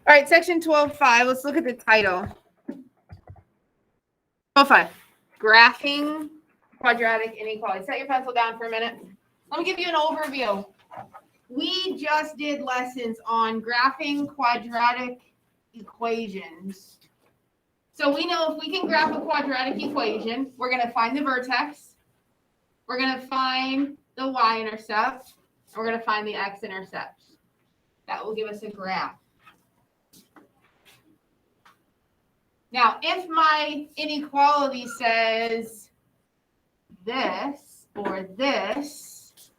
All right, section 12.5. Let's look at the title. 12.5. Graphing quadratic inequality. Set your pencil down for a minute. Let me give you an overview. We just did lessons on graphing quadratic equations. So we know if we can graph a quadratic equation, we're going to find the vertex, we're going to find the y-intercept, and we're going to find the x-intercept. That will give us a graph. Now, if my inequality says this or this,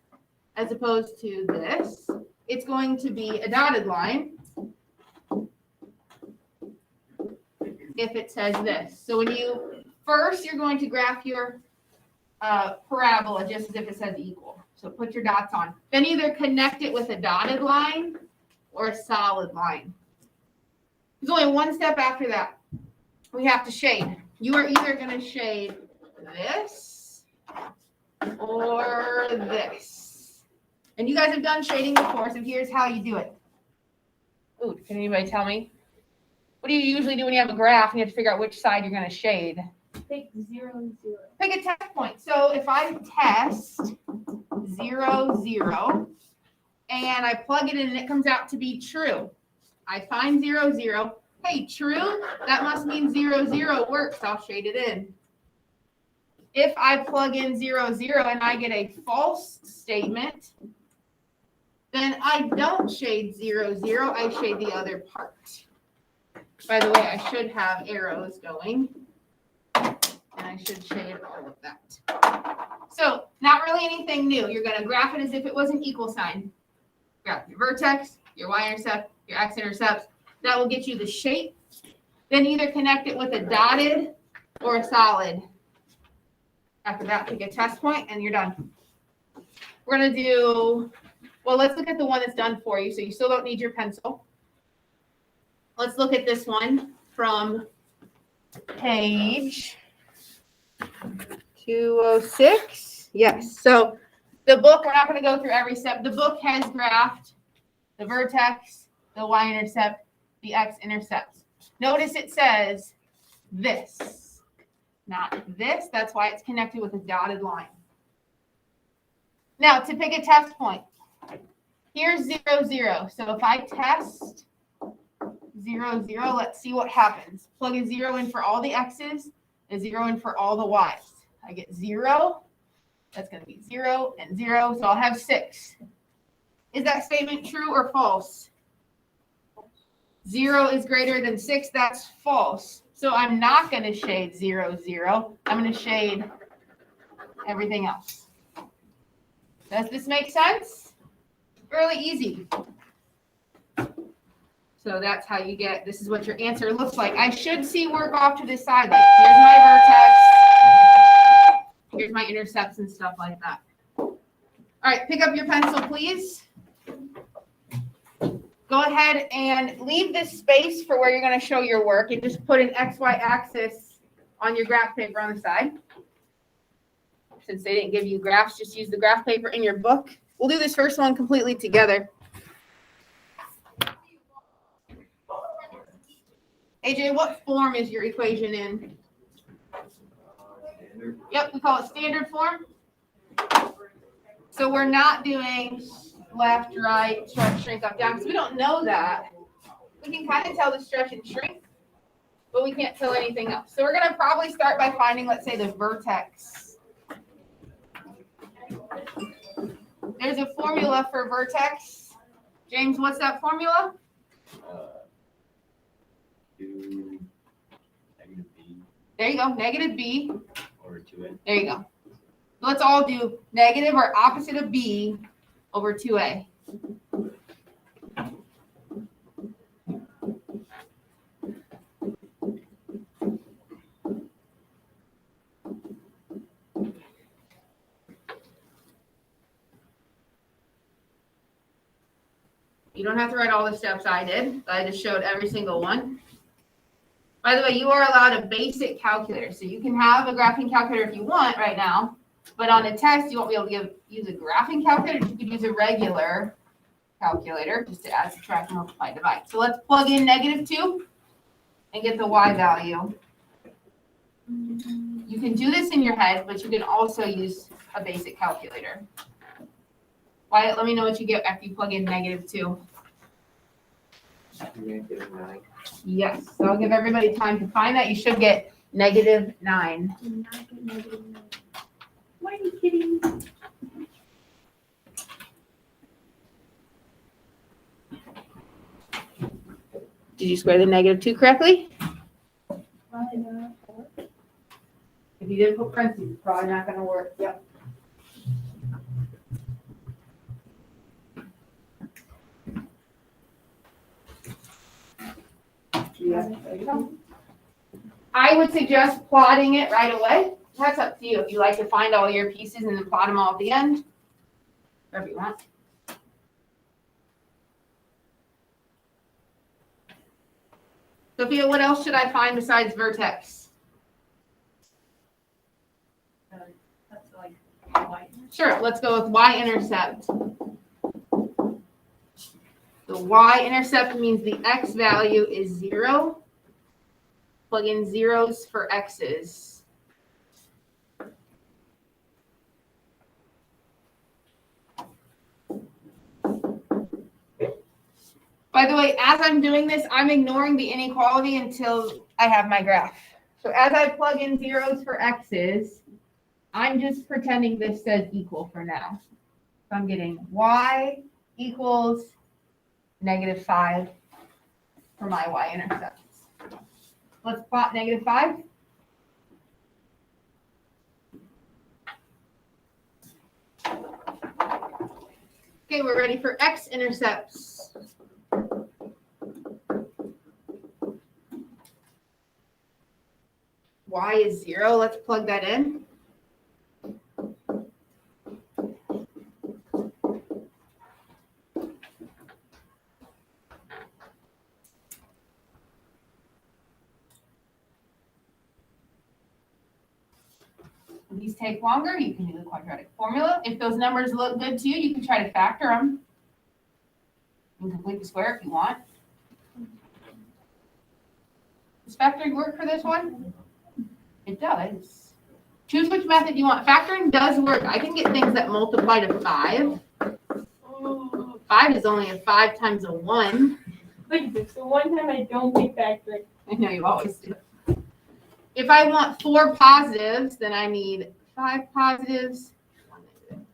as opposed to this, it's going to be a dotted line if it says this. So when you're going to graph your parabola just as if it says equal. So put your dots on. Then either connect it with a dotted line or a solid line. There's only one step after that. We have to shade. You are either going to shade this or this. And you guys have done shading before, so here's how you do it. Ooh, can anybody tell me? What do you usually do when you have a graph and you have to figure out which side you're going to shade? Pick 0, 0. Pick a test point. So if I test 0, 0, and I plug it in and it comes out to be true, I find 0, 0. Hey, true, that must mean 0, 0 works. I'll shade it in. If I plug in 0, 0 and I get a false statement, then I don't shade 0, 0. I shade the other part. By the way, I should have arrows going. And I should shade all of that. So, not really anything new. You're going to graph it as if it was an equal sign. Graph your vertex, your y-intercept, your x-intercept. That will get you the shape. Then either connect it with a dotted or a solid. After that, pick a test point and you're done. We're going to do, well, let's look at the one that's done for you. So you still don't need your pencil. Let's look at this one from page 206. Yes. So the book, we're not going to go through every step. The book has graphed the vertex, the y-intercept, the x-intercept. Notice it says this, not this. That's why it's connected with a dotted line. Now, to pick a test point, here's 0, 0. So if I test 0, 0, let's see what happens. Plug a 0 in for all the x's, a 0 in for all the y's. I get 0. That's going to be 0 and 0. So I'll have 6. Is that statement true or false? 0 is greater than 6. That's false. So I'm not going to shade 0, 0. I'm going to shade everything else. Does this make sense? Really easy. So that's how you get, this is what your answer looks like. I should see work off to this side. Like, here's my vertex. Here's my intercepts and stuff like that. All right, pick up your pencil, please. Go ahead and leave this space for where you're going to show your work and just put an XY axis on your graph paper on the side. Since they didn't give you graphs, just use the graph paper in your book. We'll do this first one completely together. AJ, what form is your equation in? Standard. Yep, we call it standard form. So we're not doing left, right, stretch, shrink, up, down, because we don't know that. We can kind of tell the stretch and shrink, but we can't tell anything else. So we're going to probably start by finding, let's say, the vertex. There's a formula for vertex. James, what's that formula? Do negative b. There you go, negative b. Over 2a. There you go. Let's all do negative or opposite of b over 2a. You don't have to write all the steps I did. I just showed every single one. By the way, you are allowed a basic calculator. So you can have a graphing calculator if you want right now. But on a test, you won't be able to use a graphing calculator. You could use a regular calculator just to add, subtract, multiply, divide. So let's plug in -2 and get the y value. You can do this in your head, but you can also use a basic calculator. Wyatt, let me know what you get after you plug in -2. Yes, so I'll give everybody time to find that. You should get -9. Do not get -9. Why are you kidding? Did you square the -2 correctly? Probably not. If you didn't put parentheses, it's probably not gonna work. Yep. Yeah, there you go. I would suggest plotting it right away. That's up to you. If you like to find all your pieces and then plot them all at the end, whatever you want. Sophia, what else should I find besides vertex? That's like white. Sure, let's go with y-intercept. The y-intercept means the x value is 0. Plug in zeros for x's. By the way, as I'm doing this, I'm ignoring the inequality until I have my graph. So as I plug in zeros for x's, I'm just pretending this says equal for now. So I'm getting y equals -5 for my y-intercepts. Let's plot -5. Okay, we're ready for x-intercepts. Y is 0. Let's plug that in. These take longer. You can do the quadratic formula. If those numbers look good to you, you can try to factor them. You can complete the square if you want. Does factoring work for this one? It does. Choose which method you want. Factoring does work. I can get things that multiply to 5. 5 is only a 5 times a 1. Wait, so one time I don't make factoring. I know you always do. If I want 4 positives, then I need 5 positives, 1 negative.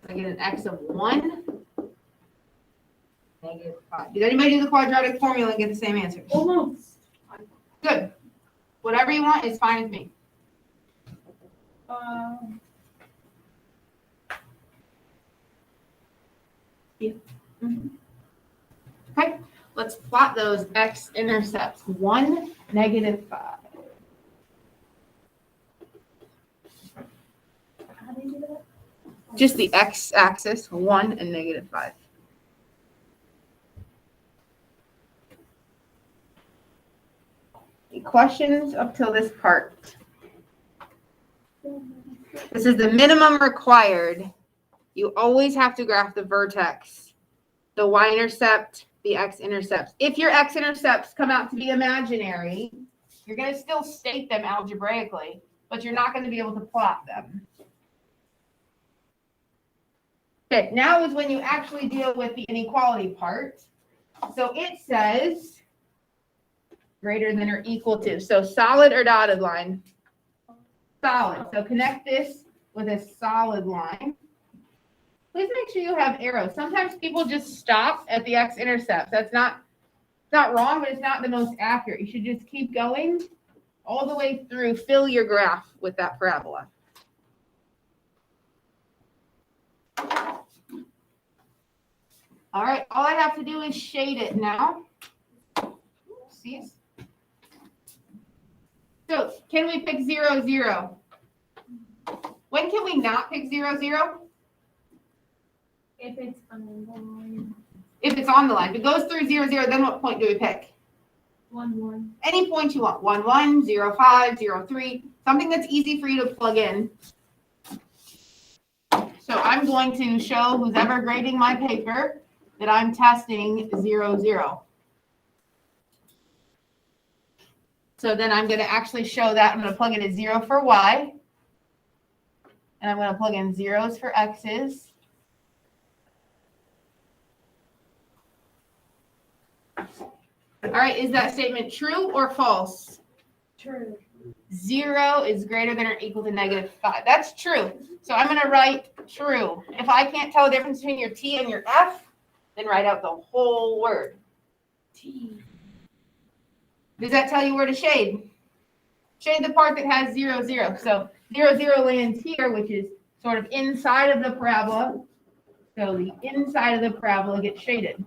I get an x of 1, -5. Did anybody do the quadratic formula and get the same answers? Almost. Good. Whatever you want is fine with me. Yeah. Okay, let's plot those x-intercepts. 1, -5. How do you do that? Just the x-axis, 1 and -5. Any questions up till this part? This is the minimum required. You always have to graph the vertex, the y-intercept, the x-intercepts. If your x-intercepts come out to be imaginary, you're going to still state them algebraically, but you're not going to be able to plot them. Okay, now is when you actually deal with the inequality part. So it says greater than or equal to. So solid or dotted line? Solid. So connect this with a solid line. Please make sure you have arrows. Sometimes people just stop at the x-intercept. That's not wrong, but it's not the most accurate. You should just keep going all the way through. Fill your graph with that parabola. All right, all I have to do is shade it now. See? So can we pick 0, 0? When can we not pick 0, 0? If it's on the line. If it's on the line. If it goes through 0, 0, then what point do we pick? 1, 1. Any point you want. 1, 1, 0, 5, 0, 3. Something that's easy for you to plug in. I'm going to show who's ever grading my paper that I'm testing 0, 0. So then I'm going to actually show that. I'm going to plug in a 0 for y. And I'm going to plug in zeros for x's. All right, is that statement true or false? True. 0 is greater than or equal to -5. That's true. So I'm going to write true. If I can't tell the difference between your T and your F, then write out the whole word. T. Does that tell you where to shade? Shade the part that has 0, 0. So 0, 0 lands here, which is sort of inside of the parabola. So the inside of the parabola gets shaded.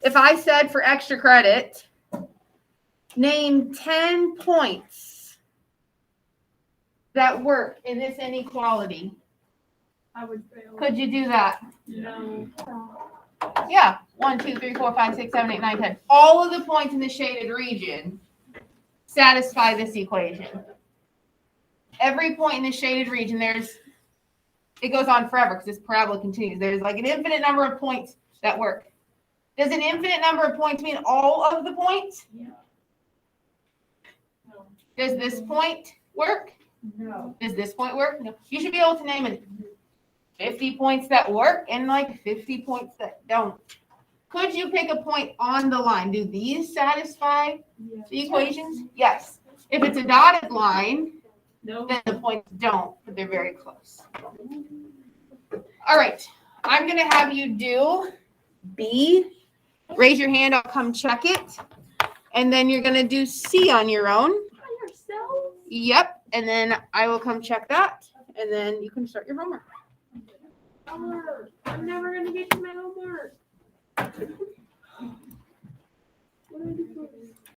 If I said for extra credit, name 10 points that work in this inequality, I would fail. could you do that? No. Yeah. 1, 2, 3, 4, 5, 6, 7, 8, 9, 10. All of the points in the shaded region satisfy this equation. Every point in the shaded region, it goes on forever because this parabola continues. There's like an infinite number of points that work. Does an infinite number of points mean all of the points? Yeah. No. Does this point work? No. Does this point work? No. You should be able to name 50 points that work and like 50 points that don't. Could you pick a point on the line? Do these satisfy the equations? Yes. If it's a dotted line, No. then the points don't, but they're very close. All right. I'm going to have you do B. Raise your hand. I'll come check it. And then you're going to do C on your own. By yourself? Yep. And then I will come check that. And then you can start your homework. I'm never going to get to my homework.